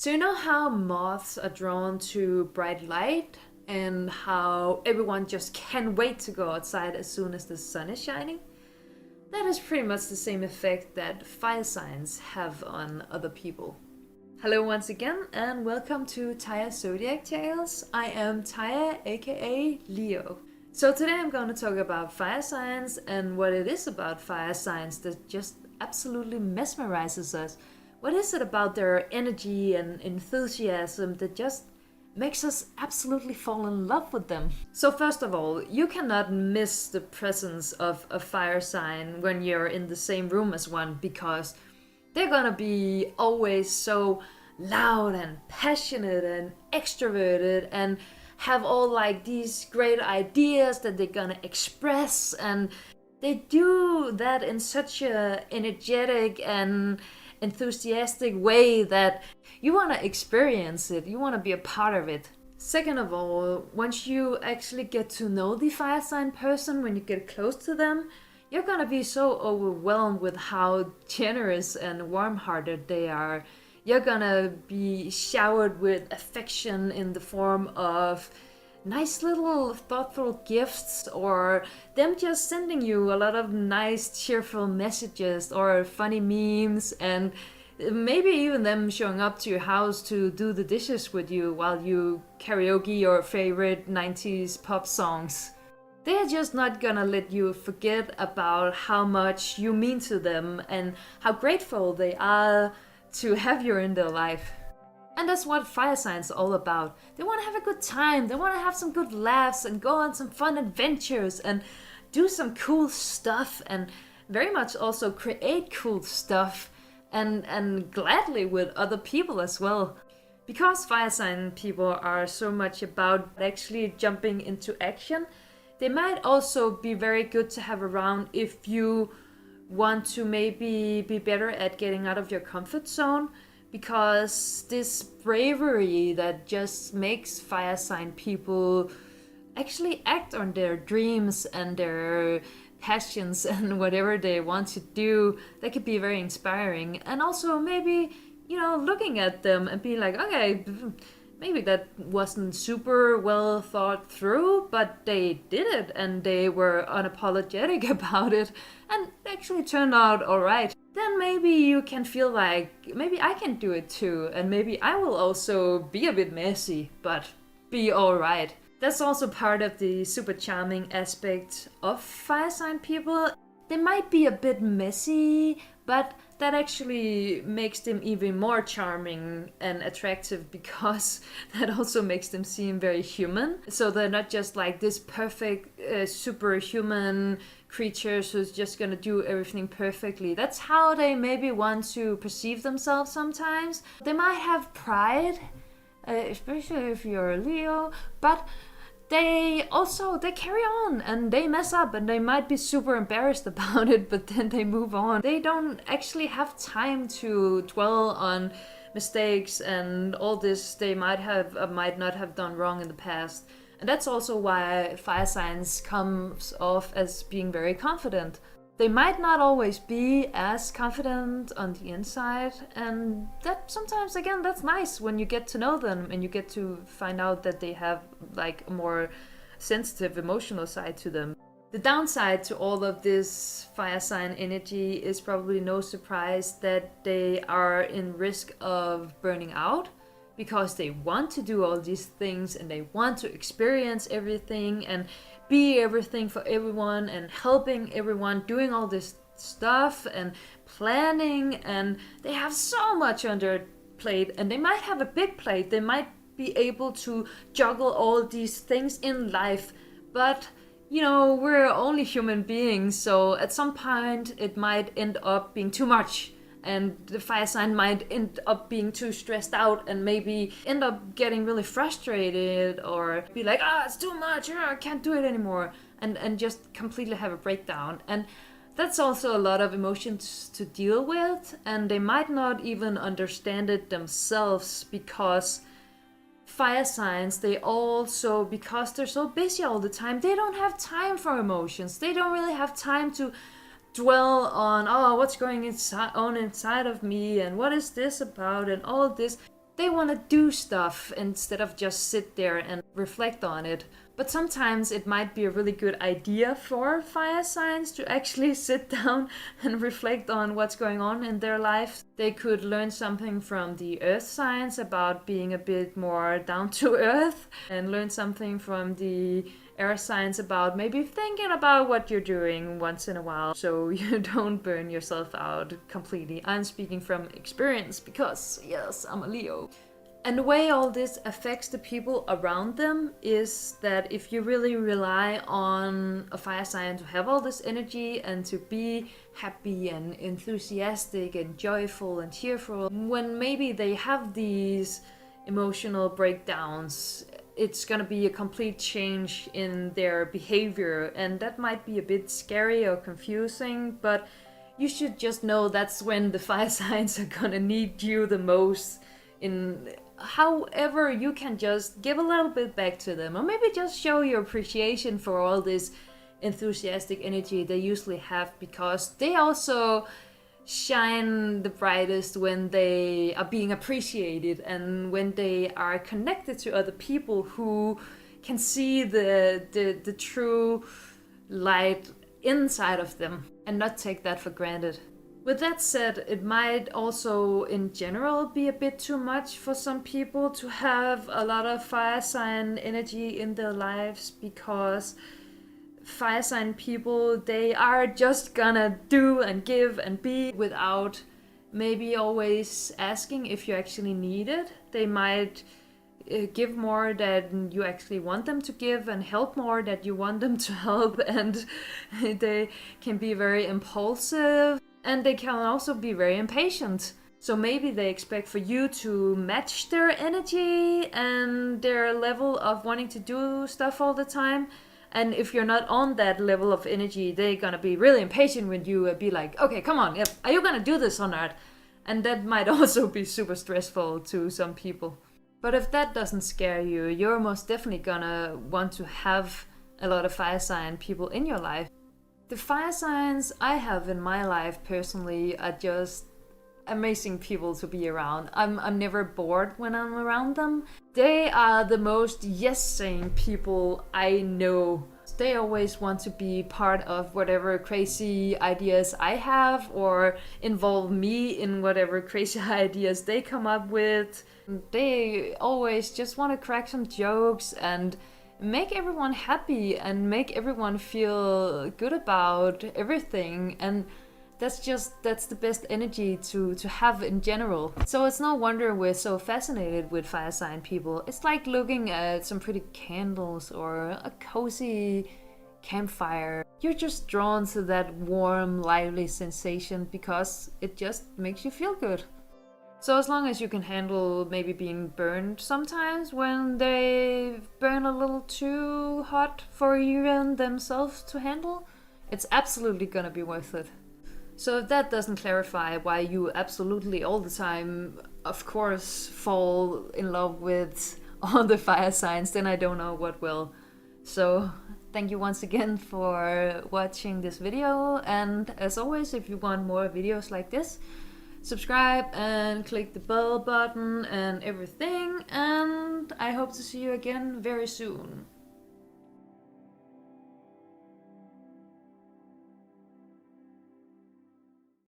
So you know how moths are drawn to bright light and how everyone just can't wait to go outside as soon as the sun is shining? That is pretty much the same effect that fire signs have on other people. Hello once again and welcome to Taya's Zodiac Tales. I am Taya, aka Leo. So today I'm going to talk about fire signs and what it is about fire signs that just absolutely mesmerizes us. What is it about their energy and enthusiasm that just makes us absolutely fall in love with them? So first of all, you cannot miss the presence of a fire sign when you're in the same room as one, because they're gonna be always so loud and passionate and extroverted and have all like these great ideas that they're gonna express, and they do that in such a energetic and enthusiastic way that you want to experience it, you want to be a part of it. Second of all, once you actually get to know the fire sign person, when you get close to them, you're gonna be so overwhelmed with how generous and warm-hearted they are. You're gonna be showered with affection in the form of nice little thoughtful gifts, or them just sending you a lot of nice cheerful messages or funny memes, and maybe even them showing up to your house to do the dishes with you while you karaoke your favorite 90s pop songs. They're just not gonna let you forget about how much you mean to them and how grateful they are to have you in their life. And that's what fire signs are all about. They want to have a good time, they want to have some good laughs and go on some fun adventures and do some cool stuff, and very much also create cool stuff and gladly with other people as well. Because fire sign people are so much about actually jumping into action, they might also be very good to have around if you want to maybe be better at getting out of your comfort zone, because this bravery that just makes fire sign people actually act on their dreams and their passions and whatever they want to do, that could be very inspiring. And also maybe, looking at them and be like, okay, maybe that wasn't super well thought through, but they did it and they were unapologetic about it and actually turned out alright. Then maybe you can feel like, maybe I can do it too, and maybe I will also be a bit messy, but be alright. That's also part of the super charming aspect of fire sign people. They might be a bit messy, but that actually makes them even more charming and attractive, because that also makes them seem very human. So they're not just like this perfect superhuman creatures who's just gonna do everything perfectly. That's how they maybe want to perceive themselves sometimes. They might have pride, especially if you're a Leo, but they carry on and they mess up and they might be super embarrassed about it, but then they move on. They don't actually have time to dwell on mistakes and all this they might have or might not have done wrong in the past. And that's also why fire signs comes off as being very confident. They might not always be as confident on the inside, and that sometimes, again, that's nice when you get to know them and you get to find out that they have like a more sensitive emotional side to them. The downside to all of this fire sign energy is probably no surprise that they are in risk of burning out, because they want to do all these things and they want to experience everything and be everything for everyone and helping everyone, doing all this stuff and planning, and they have so much on their plate, and they might have a big plate, they might be able to juggle all these things in life, but we're only human beings, so at some point it might end up being too much, and the fire sign might end up being too stressed out and maybe end up getting really frustrated or be like, it's too much, I can't do it anymore, and just completely have a breakdown. And that's also a lot of emotions to deal with, and they might not even understand it themselves, because fire signs, they also, because they're so busy all the time, they don't have time for emotions. They don't really have time to dwell on, what's going on inside of me and what is this about and all this. They want to do stuff instead of just sit there and reflect on it. But sometimes it might be a really good idea for fire signs to actually sit down and reflect on what's going on in their life. They could learn something from the earth signs about being a bit more down to earth, and learn something from the air signs about maybe thinking about what you're doing once in a while so you don't burn yourself out completely. I'm speaking from experience because, yes, I'm a Leo. And the way all this affects the people around them is that if you really rely on a fire sign to have all this energy and to be happy and enthusiastic and joyful and cheerful, when maybe they have these emotional breakdowns, it's gonna be a complete change in their behavior, and that might be a bit scary or confusing, but you should just know that's when the fire signs are gonna need you the most. However, you can just give a little bit back to them, or maybe just show your appreciation for all this enthusiastic energy they usually have, because they also shine the brightest when they are being appreciated and when they are connected to other people who can see the true light inside of them and not take that for granted. With that said, it might also in general be a bit too much for some people to have a lot of fire sign energy in their lives, because fire sign people, they are just gonna do and give and be without maybe always asking if you actually need it. They might give more than you actually want them to give and help more than you want them to help, and they can be very impulsive, and they can also be very impatient. So maybe they expect for you to match their energy and their level of wanting to do stuff all the time. And if you're not on that level of energy, they're gonna be really impatient with you and be like, okay, come on, yep, are you gonna do this or not? And that might also be super stressful to some people. But if that doesn't scare you, you're most definitely gonna want to have a lot of fire sign people in your life. The fire signs I have in my life personally are just amazing people to be around. I'm never bored when I'm around them. They are the most yes-saying people I know. They always want to be part of whatever crazy ideas I have, or involve me in whatever crazy ideas they come up with. They always just want to crack some jokes and make everyone happy and make everyone feel good about everything, and that's the best energy to have in general. So it's no wonder we're so fascinated with fire sign people. It's like looking at some pretty candles or a cozy campfire. You're just drawn to that warm, lively sensation because it just makes you feel good. So as long as you can handle maybe being burned sometimes when they burn a little too hot for you and themselves to handle, it's absolutely gonna be worth it. So if that doesn't clarify why you absolutely all the time, of course, fall in love with all the fire signs, then I don't know what will. So thank you once again for watching this video, and as always, if you want more videos like this, subscribe and click the bell button and everything, and I hope to see you again very soon.